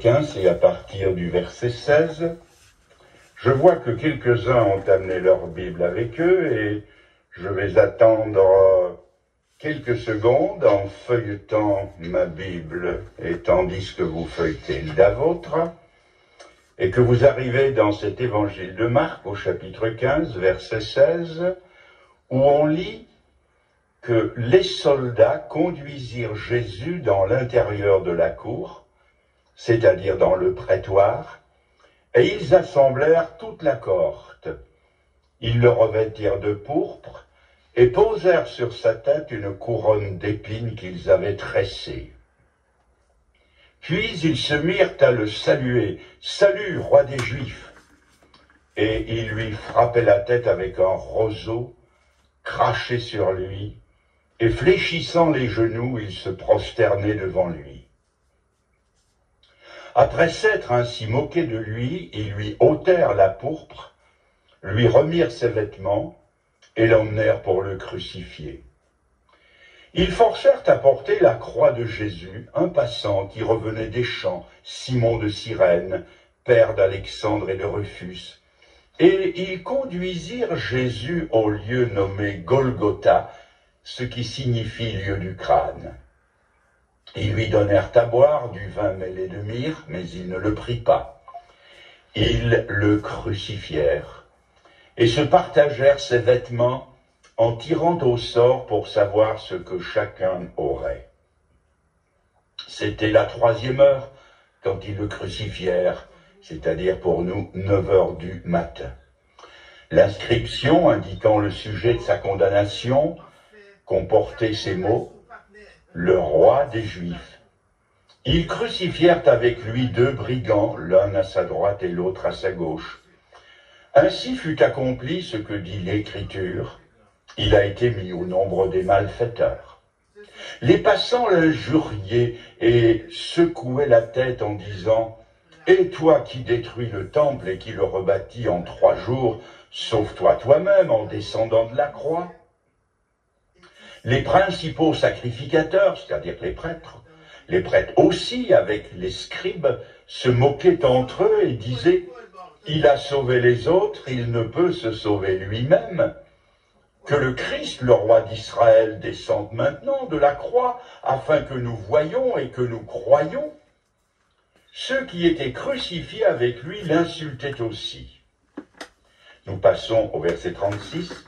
15 et à partir du verset 16, je vois que quelques-uns ont amené leur Bible avec eux et je vais attendre quelques secondes en feuilletant ma Bible et tandis que vous feuilletez la vôtre et que vous arrivez dans cet évangile de Marc au chapitre 15, verset 16, où on lit que les soldats conduisirent Jésus dans l'intérieur de la cour, c'est-à-dire dans le prétoire, et ils assemblèrent toute la cohorte. Ils le revêtirent de pourpre et posèrent sur sa tête une couronne d'épines qu'ils avaient tressée. Puis ils se mirent à le saluer. « Salut, roi des Juifs !» Et ils lui frappaient la tête avec un roseau, crachaient sur lui, et fléchissant les genoux, ils se prosternaient devant lui. Après s'être ainsi moqués de lui, ils lui ôtèrent la pourpre, lui remirent ses vêtements et l'emmenèrent pour le crucifier. Ils forcèrent à porter la croix de Jésus, un passant qui revenait des champs, Simon de Cyrène, père d'Alexandre et de Rufus, et ils conduisirent Jésus au lieu nommé Golgotha, ce qui signifie lieu du crâne. Ils lui donnèrent à boire du vin mêlé de myrrhe, mais il ne le prit pas. Ils le crucifièrent et se partagèrent ses vêtements en tirant au sort pour savoir ce que chacun aurait. C'était la 3e heure quand ils le crucifièrent, c'est-à-dire pour nous 9 heures du matin. L'inscription indiquant le sujet de sa condamnation comportait ces mots: le roi des Juifs. Ils crucifièrent avec lui 2 brigands, l'un à sa droite et l'autre à sa gauche. Ainsi fut accompli ce que dit l'Écriture: il a été mis au nombre des malfaiteurs. Les passants l'injuriaient et secouaient la tête en disant: et toi qui détruis le temple et qui le rebâtis en 3 jours, sauve-toi toi-même en descendant de la croix. Les principaux sacrificateurs, c'est-à-dire les prêtres aussi, avec les scribes, se moquaient entre eux et disaient: il a sauvé les autres, il ne peut se sauver lui-même. Que le Christ, le roi d'Israël, descende maintenant de la croix, afin que nous voyions et que nous croyions. Ceux qui étaient crucifiés avec lui l'insultaient aussi. Nous passons au verset 36.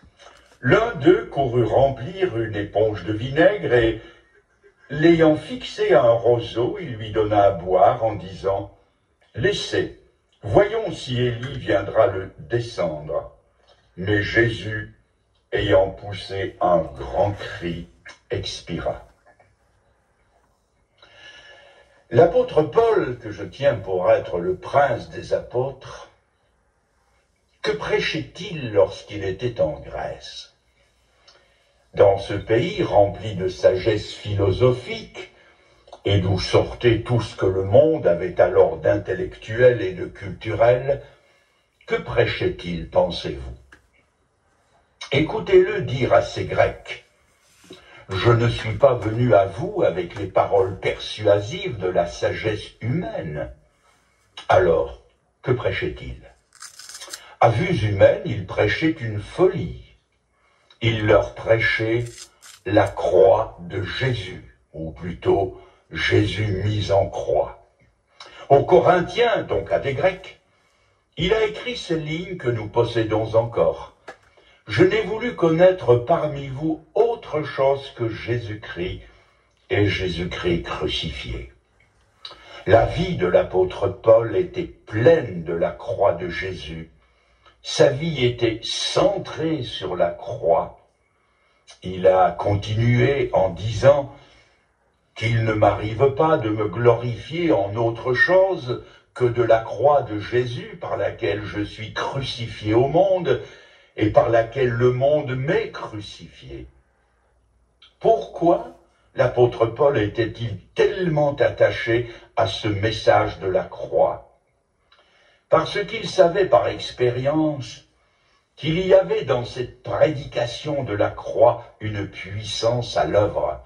L'un d'eux courut remplir une éponge de vinaigre et, l'ayant fixé à un roseau, il lui donna à boire en disant: laissez, voyons si Élie viendra le descendre. Mais Jésus, ayant poussé un grand cri, expira. L'apôtre Paul, que je tiens pour être le prince des apôtres, que prêchait-il lorsqu'il était en Grèce? Dans ce pays rempli de sagesse philosophique, et d'où sortait tout ce que le monde avait alors d'intellectuel et de culturel, que prêchait-il, pensez-vous? Écoutez-le dire à ces Grecs: je ne suis pas venu à vous avec les paroles persuasives de la sagesse humaine. Alors, que prêchait-il? À vues humaines, il prêchait une folie. Il leur prêchait la croix de Jésus, ou plutôt Jésus mis en croix. Aux Corinthiens, donc à des Grecs, il a écrit ces lignes que nous possédons encore. Je n'ai voulu connaître parmi vous autre chose que Jésus-Christ et Jésus-Christ crucifié. La vie de l'apôtre Paul était pleine de la croix de Jésus. Sa vie était centrée sur la croix. Il a continué en disant qu'il ne m'arrive pas de me glorifier en autre chose que de la croix de Jésus par laquelle je suis crucifié au monde et par laquelle le monde m'est crucifié. Pourquoi l'apôtre Paul était-il tellement attaché à ce message de la croix? Parce qu'il savait par expérience qu'il y avait dans cette prédication de la croix une puissance à l'œuvre,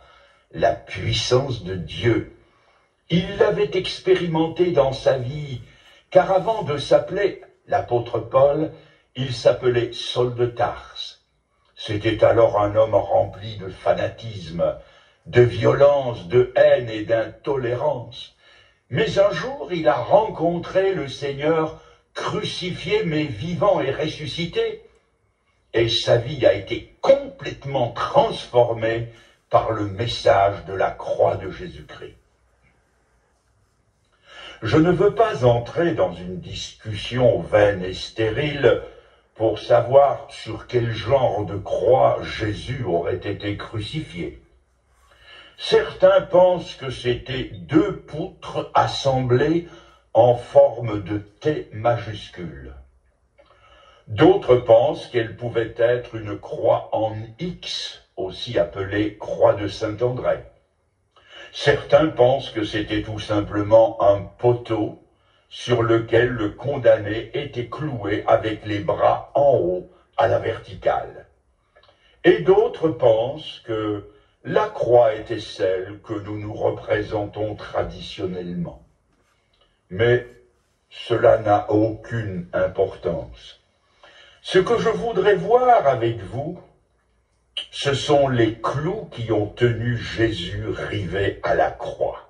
la puissance de Dieu. Il l'avait expérimenté dans sa vie, car avant de s'appeler l'apôtre Paul, il s'appelait Saul de Tarse. C'était alors un homme rempli de fanatisme, de violence, de haine et d'intolérance. Mais un jour, il a rencontré le Seigneur crucifié mais vivant et ressuscité, et sa vie a été complètement transformée par le message de la croix de Jésus-Christ. Je ne veux pas entrer dans une discussion vaine et stérile pour savoir sur quel genre de croix Jésus aurait été crucifié. Certains pensent que c'était 2 poutres assemblées en forme de T majuscule. D'autres pensent qu'elle pouvait être une croix en X, aussi appelée croix de Saint-André. Certains pensent que c'était tout simplement un poteau sur lequel le condamné était cloué avec les bras en haut à la verticale. Et d'autres pensent que la croix était celle que nous nous représentons traditionnellement. Mais cela n'a aucune importance. Ce que je voudrais voir avec vous, ce sont les clous qui ont tenu Jésus rivé à la croix.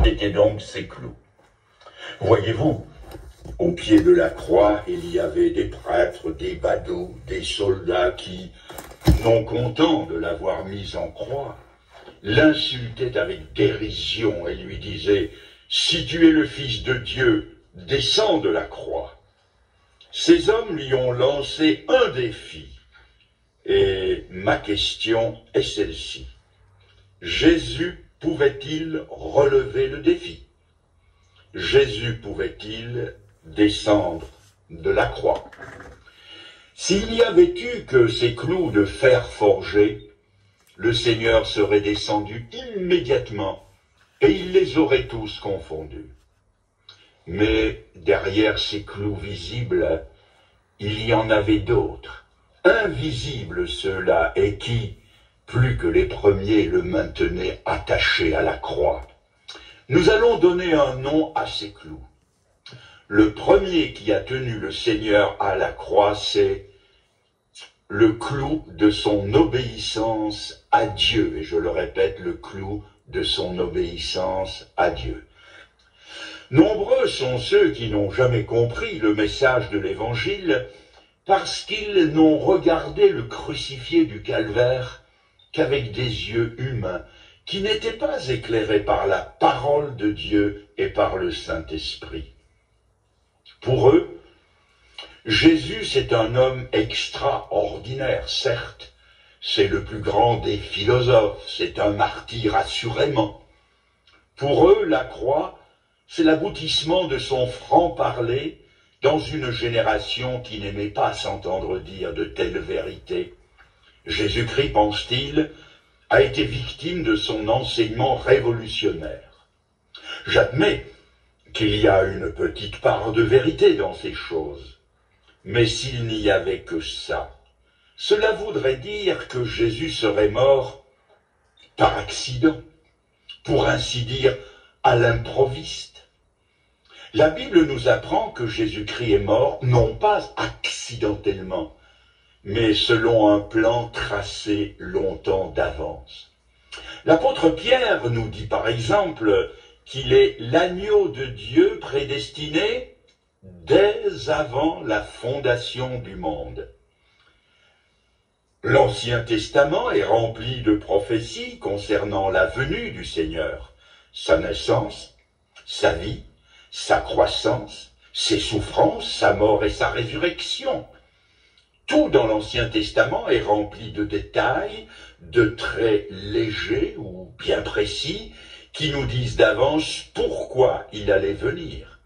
C'étaient donc ces clous. Voyez-vous, au pied de la croix, il y avait des prêtres, des badauds, des soldats qui, non contents de l'avoir mis en croix, l'insultaient avec dérision et lui disaient « Si tu es le Fils de Dieu, descends de la croix ». Ces hommes lui ont lancé un défi, et ma question est celle-ci. Jésus pouvait-il relever le défi? Jésus pouvait-il descendre de la croix? S'il n'y avait eu que ces clous de fer forgé, le Seigneur serait descendu immédiatement et il les aurait tous confondus. Mais derrière ces clous visibles, il y en avait d'autres, invisibles ceux-là, et qui, plus que les premiers, le maintenaient attaché à la croix. Nous allons donner un nom à ces clous. Le premier qui a tenu le Seigneur à la croix, c'est le clou de son obéissance à Dieu. Et je le répète, le clou de son obéissance à Dieu. Nombreux sont ceux qui n'ont jamais compris le message de l'Évangile parce qu'ils n'ont regardé le crucifié du calvaire qu'avec des yeux humains, qui n'étaient pas éclairés par la parole de Dieu et par le Saint-Esprit. Pour eux, Jésus, c'est un homme extraordinaire, certes, c'est le plus grand des philosophes, c'est un martyr assurément. Pour eux, la croix, c'est l'aboutissement de son franc-parler dans une génération qui n'aimait pas s'entendre dire de telles vérités. Jésus-Christ, pense-t-il, a été victime de son enseignement révolutionnaire. J'admets qu'il y a une petite part de vérité dans ces choses. Mais s'il n'y avait que ça, cela voudrait dire que Jésus serait mort par accident, pour ainsi dire à l'improviste. La Bible nous apprend que Jésus-Christ est mort non pas accidentellement, mais selon un plan tracé longtemps d'avance. L'apôtre Pierre nous dit par exemple qu'il est l'agneau de Dieu prédestiné dès avant la fondation du monde. L'Ancien Testament est rempli de prophéties concernant la venue du Seigneur, sa naissance, sa vie, sa croissance, ses souffrances, sa mort et sa résurrection. Tout dans l'Ancien Testament est rempli de détails, de traits légers ou bien précis, qui nous disent d'avance pourquoi il allait venir.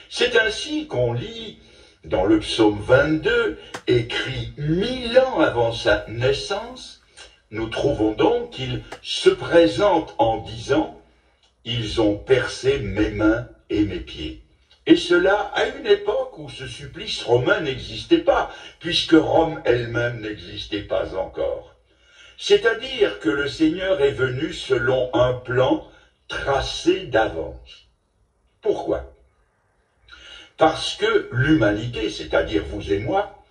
C'est ainsi qu'on lit dans le psaume 22, écrit 1000 ans avant sa naissance, nous trouvons donc qu'il se présente en disant « Ils ont percé mes mains et mes pieds. Et cela à une époque où ce supplice romain n'existait pas, puisque Rome elle-même n'existait pas encore. C'est-à-dire que le Seigneur est venu selon un plan tracé d'avance. Pourquoi? Parce que l'humanité, c'est-à-dire vous et moi,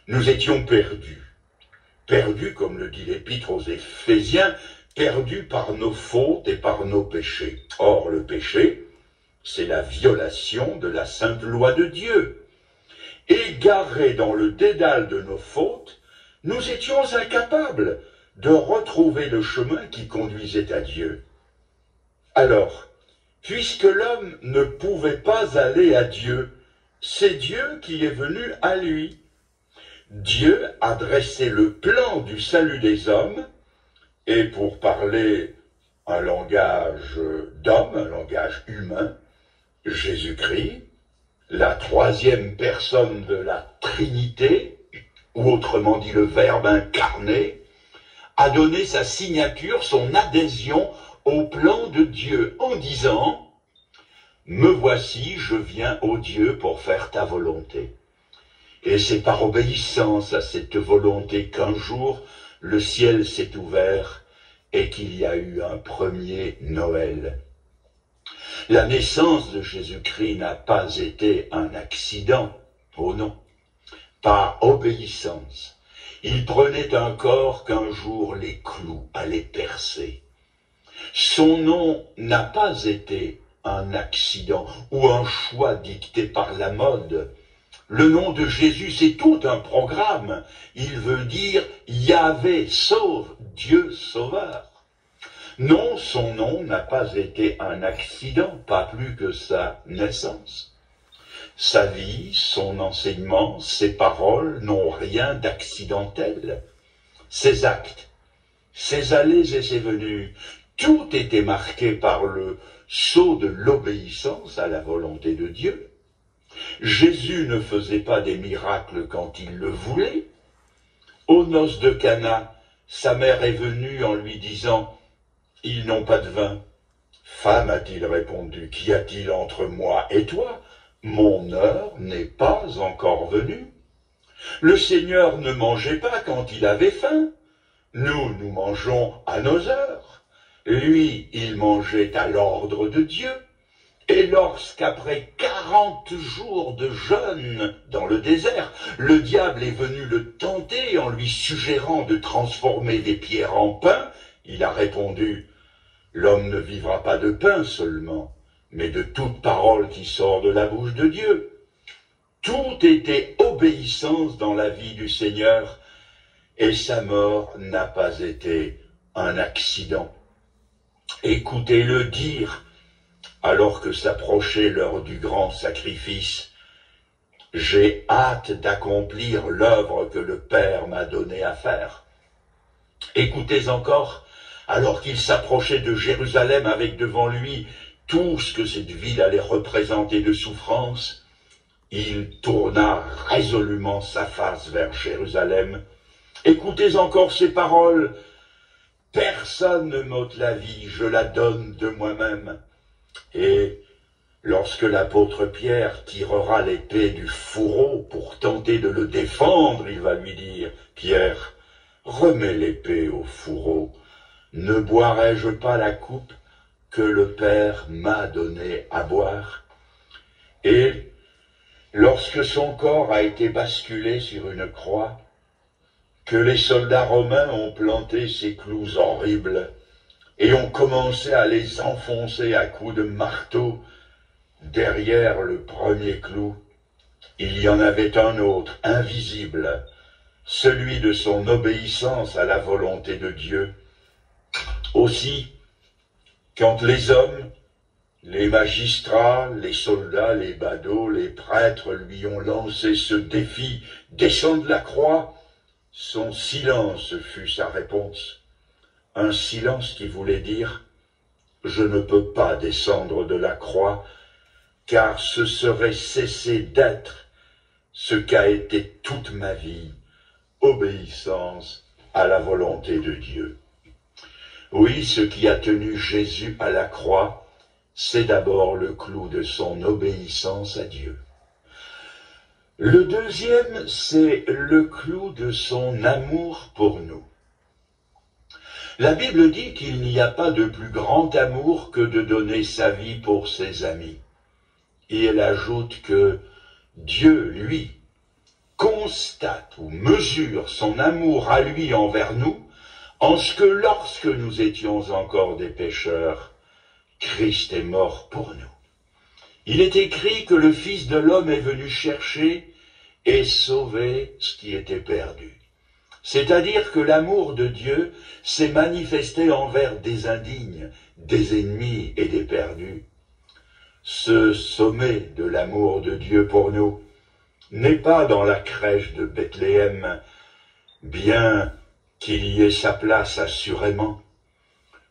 nous étions perdus. Perdus, comme le dit l'Épître aux Éphésiens, perdus par nos fautes et par nos péchés. Or, le péché, c'est la violation de la sainte loi de Dieu. Égarés dans le dédale de nos fautes, nous étions incapables de retrouver le chemin qui conduisait à Dieu. Alors, puisque l'homme ne pouvait pas aller à Dieu, c'est Dieu qui est venu à lui. Dieu a dressé le plan du salut des hommes, et pour parler un langage d'homme, un langage humain, Jésus-Christ, la troisième personne de la Trinité, ou autrement dit le Verbe incarné, a donné sa signature, son adhésion au plan de Dieu en disant « Me voici, je viens, ô Dieu, pour faire ta volonté ». Et c'est par obéissance à cette volonté qu'un jour le ciel s'est ouvert et qu'il y a eu un premier Noël. La naissance de Jésus-Christ n'a pas été un accident, oh non, par obéissance. Il prenait un corps qu'un jour les clous allaient percer. Son nom n'a pas été un accident ou un choix dicté par la mode. Le nom de Jésus, c'est tout un programme. Il veut dire Yahvé sauve, Dieu sauveur. Non, son nom n'a pas été un accident, pas plus que sa naissance. Sa vie, son enseignement, ses paroles n'ont rien d'accidentel. Ses actes, ses allées et ses venues, tout était marqué par le sceau de l'obéissance à la volonté de Dieu. Jésus ne faisait pas des miracles quand il le voulait. Aux noces de Cana, sa mère est venue en lui disant « Ils n'ont pas de vin. » « Femme, a-t-il répondu, qu'y a-t-il entre moi et toi? Mon heure n'est pas encore venue. Le Seigneur ne mangeait pas quand il avait faim. Nous, nous mangeons à nos heures. Lui, il mangeait à l'ordre de Dieu. Et lorsqu'après 40 jours de jeûne dans le désert, le diable est venu le tenter en lui suggérant de transformer des pierres en pain, il a répondu « L'homme ne vivra pas de pain seulement, mais de toute parole qui sort de la bouche de Dieu. » Tout était obéissance dans la vie du Seigneur, et sa mort n'a pas été un accident. Écoutez-le dire, alors que s'approchait l'heure du grand sacrifice, « J'ai hâte d'accomplir l'œuvre que le Père m'a donné à faire. » Écoutez encore, alors qu'il s'approchait de Jérusalem avec devant lui tout ce que cette ville allait représenter de souffrance, il tourna résolument sa face vers Jérusalem. Écoutez encore ces paroles. « Personne ne m'ôte la vie, je la donne de moi-même. » Et lorsque l'apôtre Pierre tirera l'épée du fourreau pour tenter de le défendre, il va lui dire « Pierre, remets l'épée au fourreau. Ne boirai-je pas la coupe que le Père m'a donnée à boire ?» Et lorsque son corps a été basculé sur une croix, que les soldats romains ont planté ces clous horribles et ont commencé à les enfoncer à coups de marteau, derrière le premier clou, il y en avait un autre, invisible, celui de son obéissance à la volonté de Dieu. Aussi, quand les hommes, les magistrats, les soldats, les badauds, les prêtres lui ont lancé ce défi « Descends de la croix », son silence fut sa réponse. Un silence qui voulait dire « Je ne peux pas descendre de la croix, car ce serait cesser d'être ce qu'a été toute ma vie, obéissance à la volonté de Dieu. » Oui, ce qui a tenu Jésus à la croix, c'est d'abord le clou de son obéissance à Dieu. Le deuxième, c'est le clou de son amour pour nous. La Bible dit qu'il n'y a pas de plus grand amour que de donner sa vie pour ses amis. Et elle ajoute que Dieu, lui, constate ou mesure son amour à lui envers nous, en ce que lorsque nous étions encore des pécheurs, Christ est mort pour nous. Il est écrit que le Fils de l'homme est venu chercher et sauver ce qui était perdu. C'est-à-dire que l'amour de Dieu s'est manifesté envers des indignes, des ennemis et des perdus. Ce sommet de l'amour de Dieu pour nous n'est pas dans la crèche de Bethléem, bien qu'il y ait sa place assurément.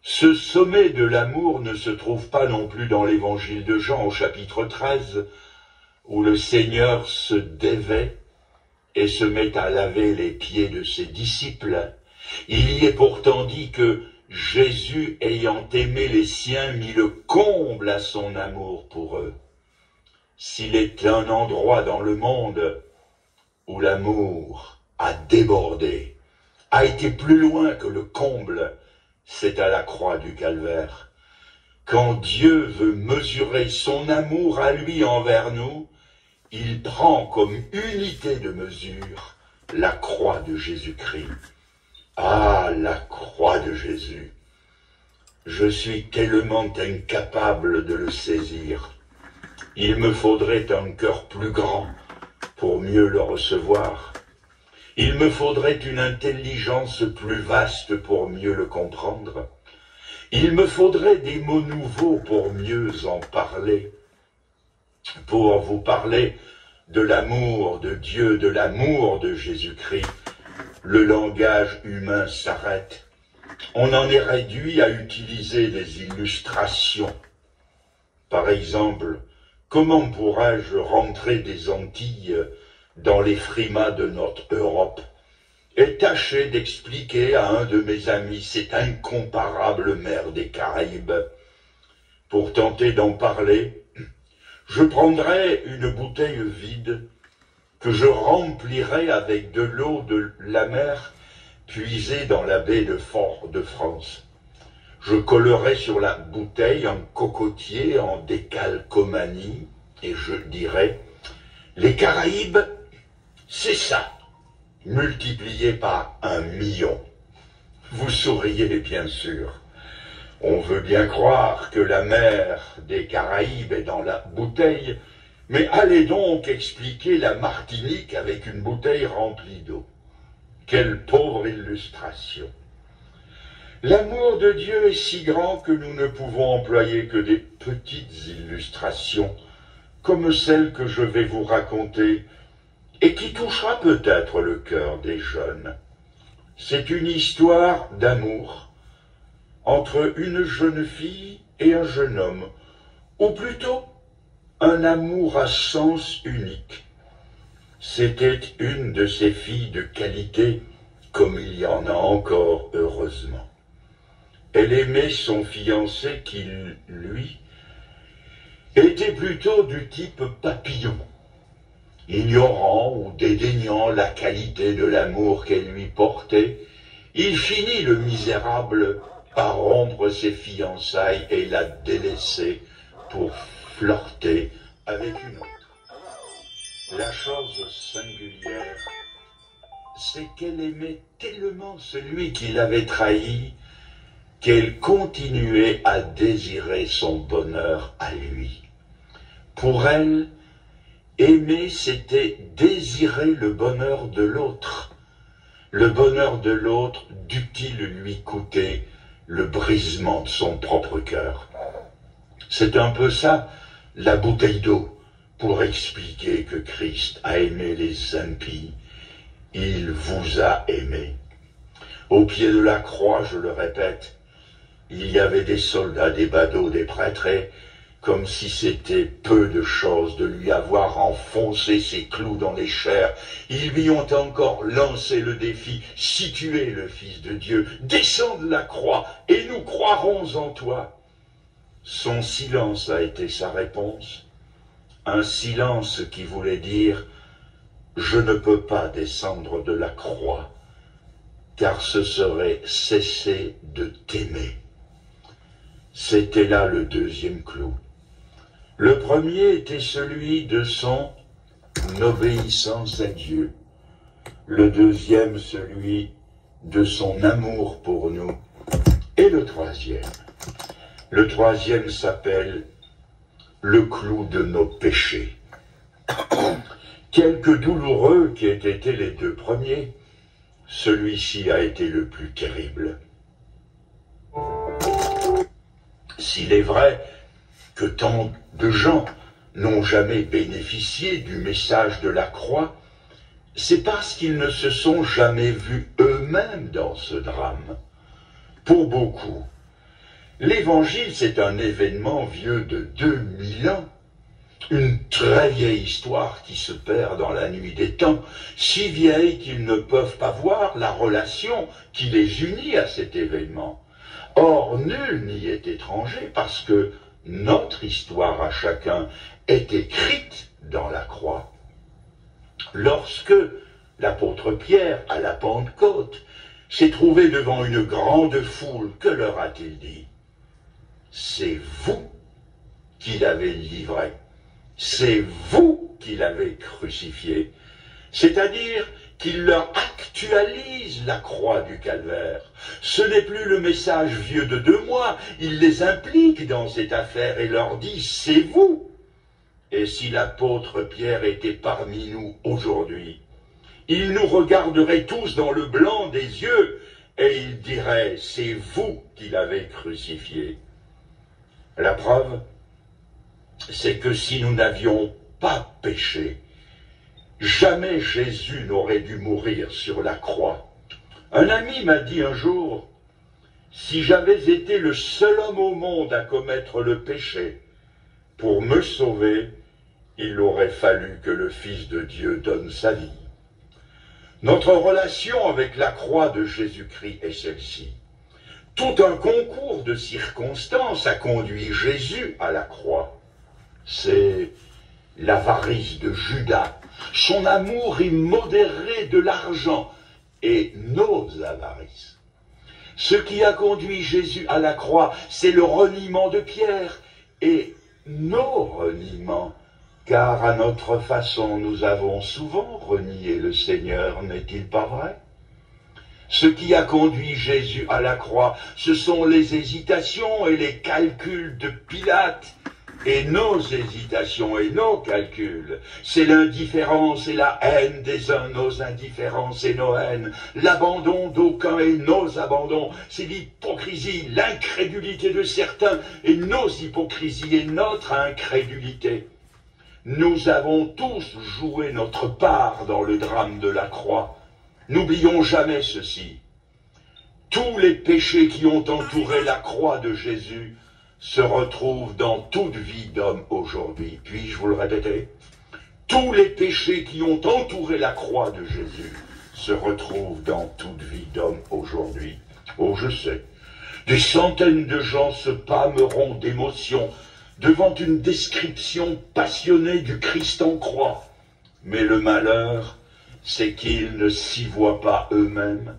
Ce sommet de l'amour ne se trouve pas non plus dans l'évangile de Jean au chapitre 13, où le Seigneur se dévêt et se met à laver les pieds de ses disciples. Il y est pourtant dit que Jésus, ayant aimé les siens, mit le comble à son amour pour eux. S'il est un endroit dans le monde où l'amour a débordé, a été plus loin que le comble, c'est à la croix du Calvaire. Quand Dieu veut mesurer son amour à lui envers nous, il prend comme unité de mesure la croix de Jésus-Christ. Ah, la croix de Jésus! Je suis tellement incapable de le saisir. Il me faudrait un cœur plus grand pour mieux le recevoir. Il me faudrait une intelligence plus vaste pour mieux le comprendre. Il me faudrait des mots nouveaux pour mieux en parler. Pour vous parler de l'amour de Dieu, de l'amour de Jésus-Christ, le langage humain s'arrête. On en est réduit à utiliser des illustrations. Par exemple, comment pourrais-je rentrer des Antilles dans les frimas de notre Europe et tâcher d'expliquer à un de mes amis cette incomparable mer des Caraïbes? Pour tenter d'en parler, je prendrai une bouteille vide que je remplirai avec de l'eau de la mer puisée dans la baie de Fort-de-France. Je collerai sur la bouteille un cocotier en décalcomanie et je dirai « Les Caraïbes, c'est ça, multiplié par 1 million. » Vous souriez bien sûr. On veut bien croire que la mer des Caraïbes est dans la bouteille, mais allez donc expliquer la Martinique avec une bouteille remplie d'eau. Quelle pauvre illustration! L'amour de Dieu est si grand que nous ne pouvons employer que des petites illustrations, comme celle que je vais vous raconter, et qui touchera peut-être le cœur des jeunes. C'est une histoire d'amour entre une jeune fille et un jeune homme, ou plutôt un amour à sens unique. C'était une de ces filles de qualité, comme il y en a encore, heureusement. Elle aimait son fiancé qui, lui, était plutôt du type papillon, ignorant ou dédaignant la qualité de l'amour qu'elle lui portait. Il finit, le misérable, par rompre ses fiançailles et la délaisser pour flirter avec une autre. La chose singulière, c'est qu'elle aimait tellement celui qui l'avait trahie qu'elle continuait à désirer son bonheur à lui. Pour elle, aimer, c'était désirer le bonheur de l'autre. Le bonheur de l'autre dût-il lui coûter le brisement de son propre cœur. C'est un peu ça, la bouteille d'eau, pour expliquer que Christ a aimé les impies. Il vous a aimé. Au pied de la croix, je le répète, il y avait des soldats, des badauds, des prêtres, et comme si c'était peu de chose de lui avoir enfoncé ses clous dans les chairs, ils lui ont encore lancé le défi: si tu es le Fils de Dieu, descends de la croix et nous croirons en toi. Son silence a été sa réponse, un silence qui voulait dire « Je ne peux pas descendre de la croix, car ce serait cesser de t'aimer ». C'était là le deuxième clou. Le premier était celui de son obéissance à Dieu. Le deuxième, celui de son amour pour nous. Et le troisième s'appelle le clou de nos péchés. Quelque douloureux qu'aient été les deux premiers, celui-ci a été le plus terrible. S'il est vrai que tant de gens n'ont jamais bénéficié du message de la croix, c'est parce qu'ils ne se sont jamais vus eux-mêmes dans ce drame. Pour beaucoup, l'Évangile, c'est un événement vieux de 2000 ans, une très vieille histoire qui se perd dans la nuit des temps, si vieille qu'ils ne peuvent pas voir la relation qui les unit à cet événement. Or, nul n'y est étranger parce que notre histoire à chacun est écrite dans la croix. Lorsque l'apôtre Pierre, à la Pentecôte, s'est trouvé devant une grande foule, que leur a-t-il dit? C'est vous qui l'avez livré, c'est vous qui l'avez crucifié. C'est-à-dire qu'il leur actualise la croix du calvaire. Ce n'est plus le message vieux de 2 mois, il les implique dans cette affaire et leur dit « c'est vous ». Et si l'apôtre Pierre était parmi nous aujourd'hui, il nous regarderait tous dans le blanc des yeux et il dirait « c'est vous qui l'avez crucifié ». La preuve, c'est que si nous n'avions pas péché, jamais Jésus n'aurait dû mourir sur la croix. Un ami m'a dit un jour, si j'avais été le seul homme au monde à commettre le péché, pour me sauver, il aurait fallu que le Fils de Dieu donne sa vie. Notre relation avec la croix de Jésus-Christ est celle-ci. Tout un concours de circonstances a conduit Jésus à la croix. C'est l'avarice de Judas, son amour immodéré de l'argent et nos avarices. Ce qui a conduit Jésus à la croix, c'est le reniement de Pierre et nos reniements, car à notre façon, nous avons souvent renié le Seigneur, n'est-il pas vrai? Ce qui a conduit Jésus à la croix, ce sont les hésitations et les calculs de Pilate, et nos hésitations et nos calculs. C'est l'indifférence et la haine des uns, nos indifférences et nos haines, l'abandon d'aucuns et nos abandons, c'est l'hypocrisie, l'incrédulité de certains et nos hypocrisies et notre incrédulité. Nous avons tous joué notre part dans le drame de la croix. N'oublions jamais ceci. Tous les péchés qui ont entouré la croix de Jésus se retrouvent dans toute vie d'homme aujourd'hui. Puis-je vous le répéter? Tous les péchés qui ont entouré la croix de Jésus se retrouvent dans toute vie d'homme aujourd'hui. Oh, je sais, des centaines de gens se pâmeront d'émotion devant une description passionnée du Christ en croix. Mais le malheur, c'est qu'ils ne s'y voient pas eux-mêmes.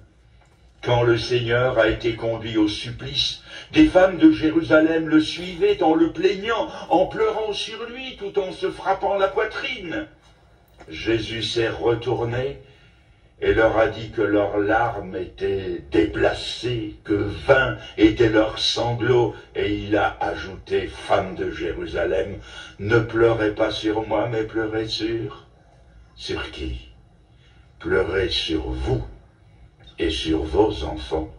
Quand le Seigneur a été conduit au supplice, des femmes de Jérusalem le suivaient en le plaignant, en pleurant sur lui, tout en se frappant la poitrine. Jésus s'est retourné et leur a dit que leurs larmes étaient déplacées, que vains étaient leurs sanglots, et il a ajouté, « Femmes de Jérusalem, ne pleurez pas sur moi, mais pleurez sur qui? Pleurez sur vous et sur vos enfants.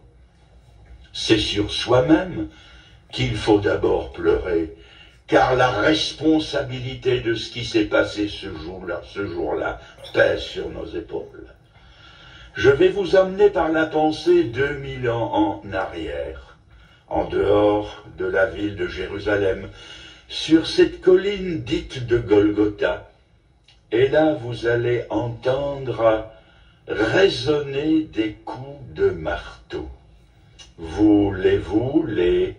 C'est sur soi-même qu'il faut d'abord pleurer, car la responsabilité de ce qui s'est passé ce jour-là, pèse sur nos épaules. Je vais vous emmener par la pensée 2000 ans en arrière, en dehors de la ville de Jérusalem, sur cette colline dite de Golgotha. Et là, vous allez entendre résonner des coups de marteau. Voulez-vous les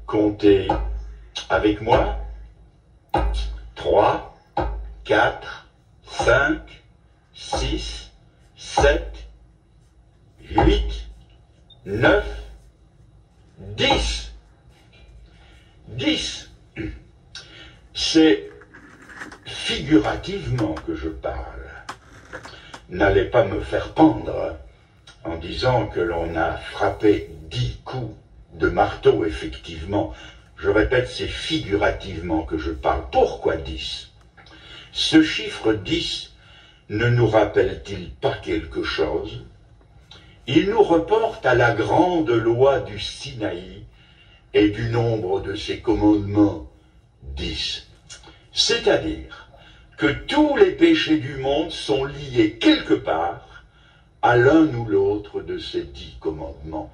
compter? Avec moi, 3, 4, 5, 6, 7, 8, 9, 10. 10. C'est figurativement que je parle. N'allez pas me faire pendre en disant que l'on a frappé 10 coups de marteau, effectivement. Je répète, c'est figurativement que je parle. Pourquoi 10? Ce chiffre 10 ne nous rappelle-t-il pas quelque chose? Il nous reporte à la grande loi du Sinaï et du nombre de ses commandements, 10. C'est-à-dire que tous les péchés du monde sont liés quelque part à l'un ou l'autre de ces 10 commandements.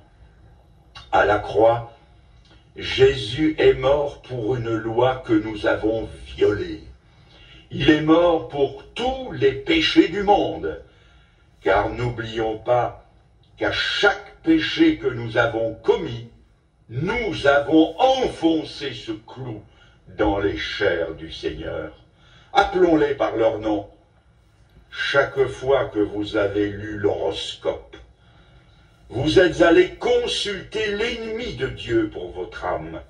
À la croix, Jésus est mort pour une loi que nous avons violée. Il est mort pour tous les péchés du monde, car n'oublions pas qu'à chaque péché que nous avons commis, nous avons enfoncé ce clou dans les chairs du Seigneur. Appelons-les par leur nom. Chaque fois que vous avez lu l'horoscope, vous êtes allé consulter l'ennemi de Dieu pour votre âme,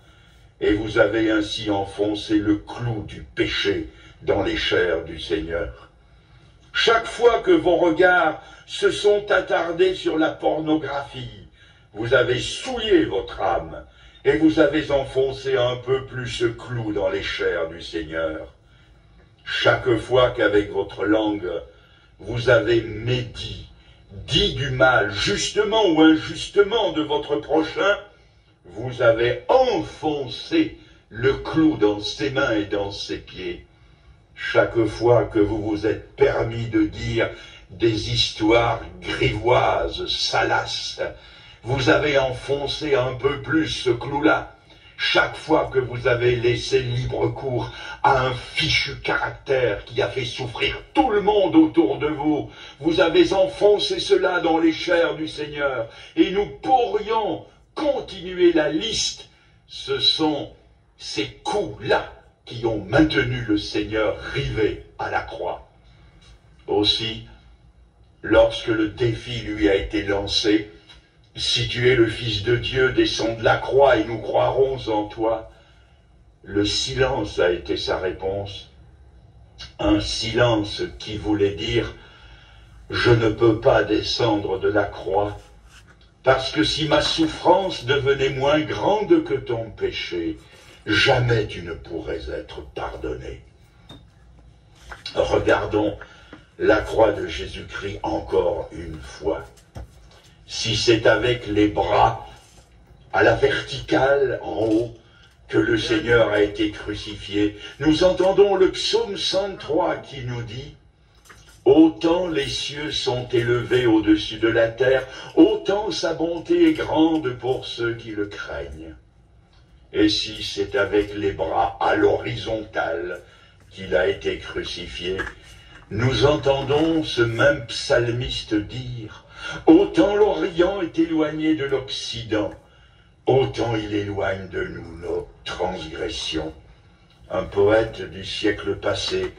et vous avez ainsi enfoncé le clou du péché dans les chairs du Seigneur. Chaque fois que vos regards se sont attardés sur la pornographie, vous avez souillé votre âme et vous avez enfoncé un peu plus ce clou dans les chairs du Seigneur. Chaque fois qu'avec votre langue, vous avez médit, dit du mal, justement ou injustement, de votre prochain, vous avez enfoncé le clou dans ses mains et dans ses pieds. Chaque fois que vous vous êtes permis de dire des histoires grivoises, salaces, vous avez enfoncé un peu plus ce clou-là. Chaque fois que vous avez laissé libre cours à un fichu caractère qui a fait souffrir tout le monde autour de vous, vous avez enfoncé cela dans les chairs du Seigneur. Et nous pourrions continuer la liste. Ce sont ces coups-là qui ont maintenu le Seigneur rivé à la croix. Aussi, lorsque le défi lui a été lancé, « Si tu es le Fils de Dieu, descends de la croix et nous croirons en toi », le silence a été sa réponse. Un silence qui voulait dire « Je ne peux pas descendre de la croix, parce que si ma souffrance devenait moins grande que ton péché, jamais tu ne pourrais être pardonné. » Regardons la croix de Jésus-Christ encore une fois. Si c'est avec les bras à la verticale en haut que le Seigneur a été crucifié, nous entendons le psaume 103 qui nous dit « Autant les cieux sont élevés au-dessus de la terre, autant sa bonté est grande pour ceux qui le craignent. » Et si c'est avec les bras à l'horizontale qu'il a été crucifié, nous entendons ce même psalmiste dire « Autant l'Orient est éloigné de l'Occident, autant il éloigne de nous nos transgressions. » Un poète du siècle passé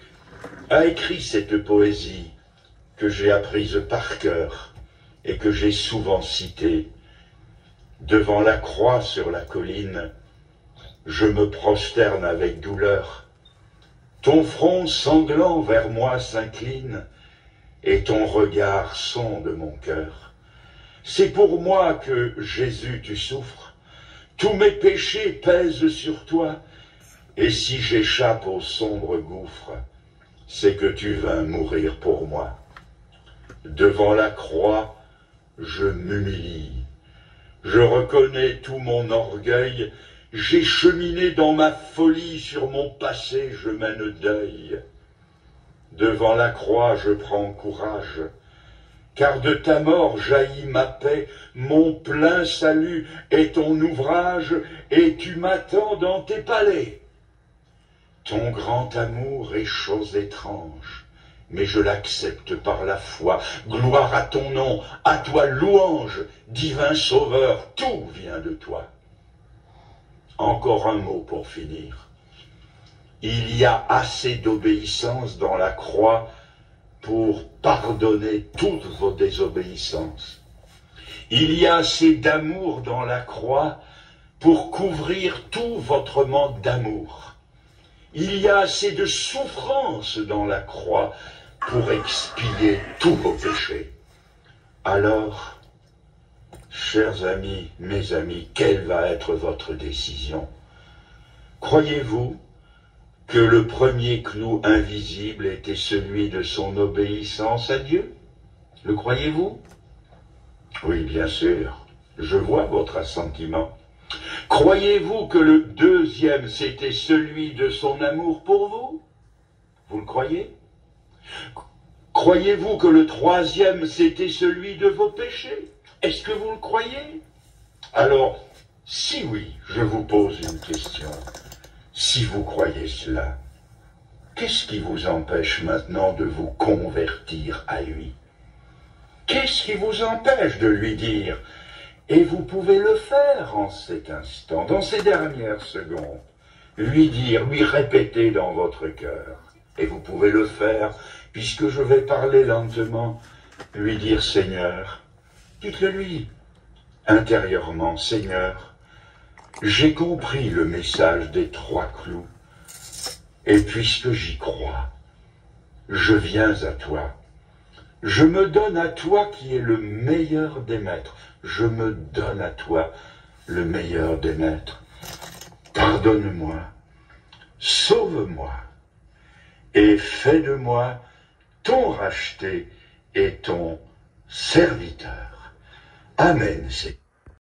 a écrit cette poésie que j'ai apprise par cœur et que j'ai souvent citée. Devant la croix sur la colline, je me prosterne avec douleur. Ton front sanglant vers moi s'incline, et ton regard sonde mon cœur. C'est pour moi que, Jésus, tu souffres. Tous mes péchés pèsent sur toi, et si j'échappe au sombre gouffre, c'est que tu vins mourir pour moi. Devant la croix, je m'humilie. Je reconnais tout mon orgueil. J'ai cheminé dans ma folie, sur mon passé je mène deuil. Devant la croix je prends courage, car de ta mort jaillit ma paix, mon plein salut est ton ouvrage, et tu m'attends dans tes palais. Ton grand amour est chose étrange, mais je l'accepte par la foi. Gloire à ton nom, à toi louange, divin sauveur, tout vient de toi. Encore un mot pour finir. Il y a assez d'obéissance dans la croix pour pardonner toutes vos désobéissances. Il y a assez d'amour dans la croix pour couvrir tout votre manque d'amour. Il y a assez de souffrance dans la croix pour expier tous vos péchés. Alors, chers amis, mes amis, quelle va être votre décision? Croyez-vous que le premier clou invisible était celui de son obéissance à Dieu? Le croyez-vous? Oui, bien sûr, je vois votre assentiment. Croyez-vous que le deuxième, c'était celui de son amour pour vous? Vous le croyez? Croyez-vous que le troisième, c'était celui de vos péchés? Est-ce que vous le croyez? Alors, si oui, je vous pose une question. Si vous croyez cela, qu'est-ce qui vous empêche maintenant de vous convertir à lui? Qu'est-ce qui vous empêche de lui dire? Et vous pouvez le faire en cet instant, dans ces dernières secondes. Lui dire, lui répéter dans votre cœur. Et vous pouvez le faire, puisque je vais parler lentement, lui dire, Seigneur, dites-le lui, intérieurement, Seigneur, j'ai compris le message des 3 clous, et puisque j'y crois, je viens à toi. Je me donne à toi qui es le meilleur des maîtres. Je me donne à toi le meilleur des maîtres. Pardonne-moi, sauve-moi, et fais de moi ton racheté et ton serviteur. Amen.